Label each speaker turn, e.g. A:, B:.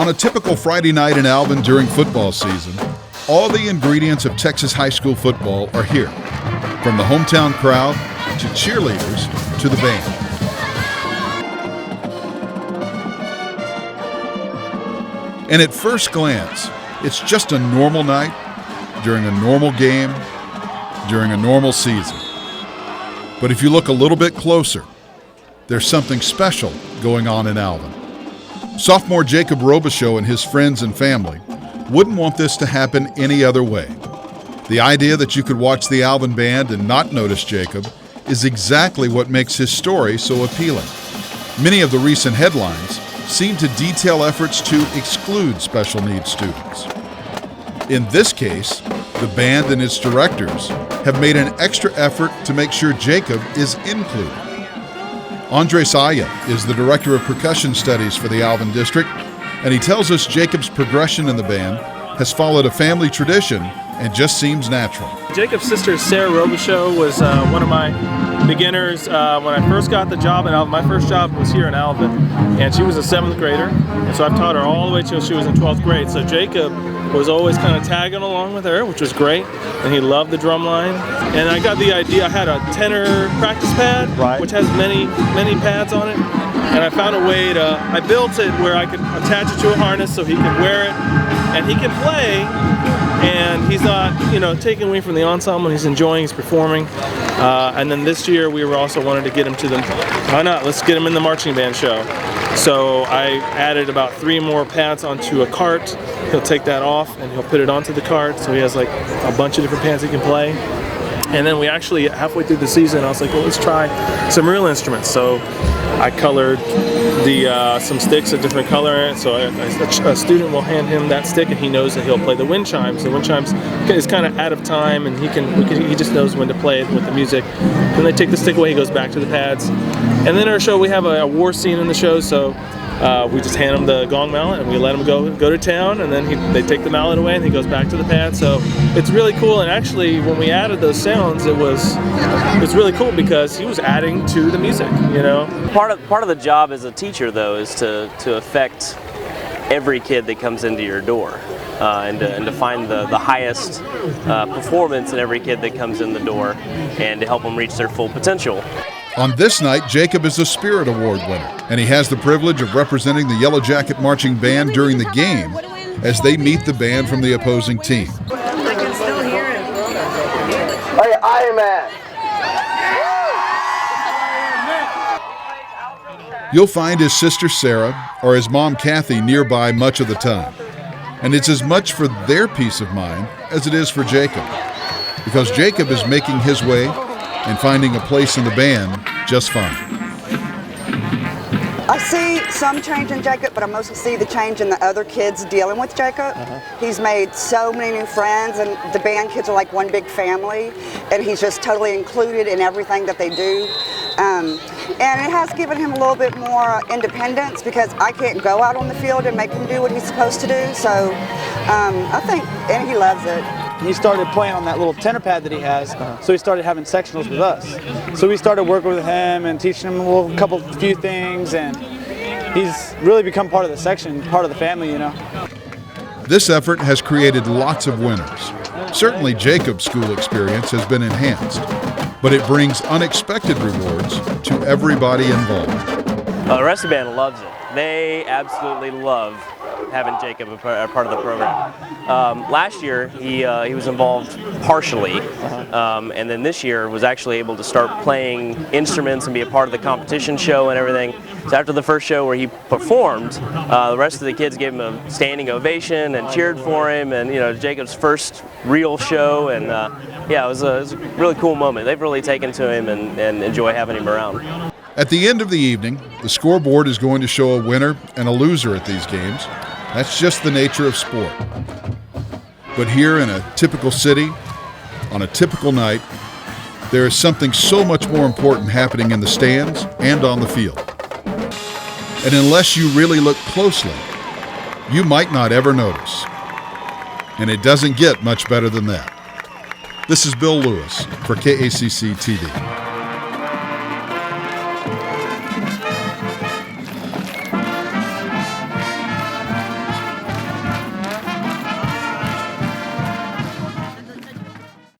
A: On a typical Friday night in Alvin during football season, all the ingredients of Texas high school football are here, from the hometown crowd to cheerleaders to the band. And at first glance, it's just a normal night during a normal game during a normal season. But if you look a little bit closer, there's something special going on in Alvin. Sophomore Jacob Robicheaux and his friends and family wouldn't want this to happen any other way. The idea that you could watch the Alvin band and not notice Jacob is exactly what makes his story so appealing. Many of the recent headlines seem to detail efforts to exclude special needs students. In this case, the band and its directors have made an extra effort to make sure Jacob is included. Andres Aya is the Director of Percussion Studies for the Alvin District, and he tells us Jacob's progression in the band has followed a family tradition and just seems natural.
B: Jacob's sister, Sarah Robicheaux, was one of my beginners when I first got the job in Alvin. My first job was here in Alvin, and she was a 7th grader, and so I've taught her all the way till she was in 12th grade. So Jacob was always kind of tagging along with her, which was great, and he loved the drum line. And I got the idea, I had a tenor practice pad, which has many pads on it, and I found a way to, I built it where I could attach it to a harness so he could wear it, and he can play, and he's not, taking away from the ensemble, he's enjoying, he's performing. And then this year we were also wanted to get him to the, why not, let's get him in the marching band show. So I added about 3 more pads onto a cart. He'll take that off and he'll put it onto the cart, so he has like a bunch of different pads he can play. And then we actually, halfway through the season, I was like, well, let's try some real instruments. So I colored some sticks a different color, so a student will hand him that stick and he knows that he'll play the wind chimes. The wind chimes is kind of out of time, and he just knows when to play it with the music. When they take the stick away, he goes back to the pads. And then our show, we have a war scene in the show, so we just hand him the gong mallet and we let him go to town, and then they take the mallet away and he goes back to the pad. So it's really cool, and actually when we added those sounds, it's really cool because he was adding to the music,
C: Part of the job as a teacher, though, is to affect every kid that comes into your door, and to find the highest performance in every kid that comes in the door, and to help them reach their full potential.
A: On this night, Jacob is a Spirit Award winner, and he has the privilege of representing the Yellow Jacket Marching Band during the game as they meet the band from the opposing team.
D: I can still hear it.
E: Hey, Iron Man!
A: You'll find his sister Sarah or his mom Kathy nearby much of the time. And it's as much for their peace of mind as it is for Jacob, because Jacob is making his way and finding a place in the band just fine.
F: I see some change in Jacob, but I mostly see the change in the other kids dealing with Jacob. He's made so many new friends, and the band kids are like one big family, and he's just totally included in everything that they do. And it has given him a little bit more independence, because I can't go out on the field and make him do what he's supposed to do. So I think, and he loves it.
G: He started playing on that little tenor pad that he has, so he started having sectionals with us. So we started working with him and teaching him a few things, and he's really become part of the section, part of the family,
A: This effort has created lots of winners. Certainly Jacob's school experience has been enhanced, but it brings unexpected rewards to everybody involved.
C: The rest of the band loves it. They absolutely love having Jacob a part of the program. Last year, he was involved partially, and then this year was actually able to start playing instruments and be a part of the competition show and everything. So after the first show where he performed, the rest of the kids gave him a standing ovation and cheered for him, and Jacob's first real show, and yeah, it was a really cool moment. They've really taken to him and enjoy having him around.
A: At the end of the evening, the scoreboard is going to show a winner and a loser at these games. That's just the nature of sport. But here in a typical city, on a typical night, there is something so much more important happening in the stands and on the field. And unless you really look closely, you might not ever notice. And it doesn't get much better than that. This is Bill Lewis for KACC TV.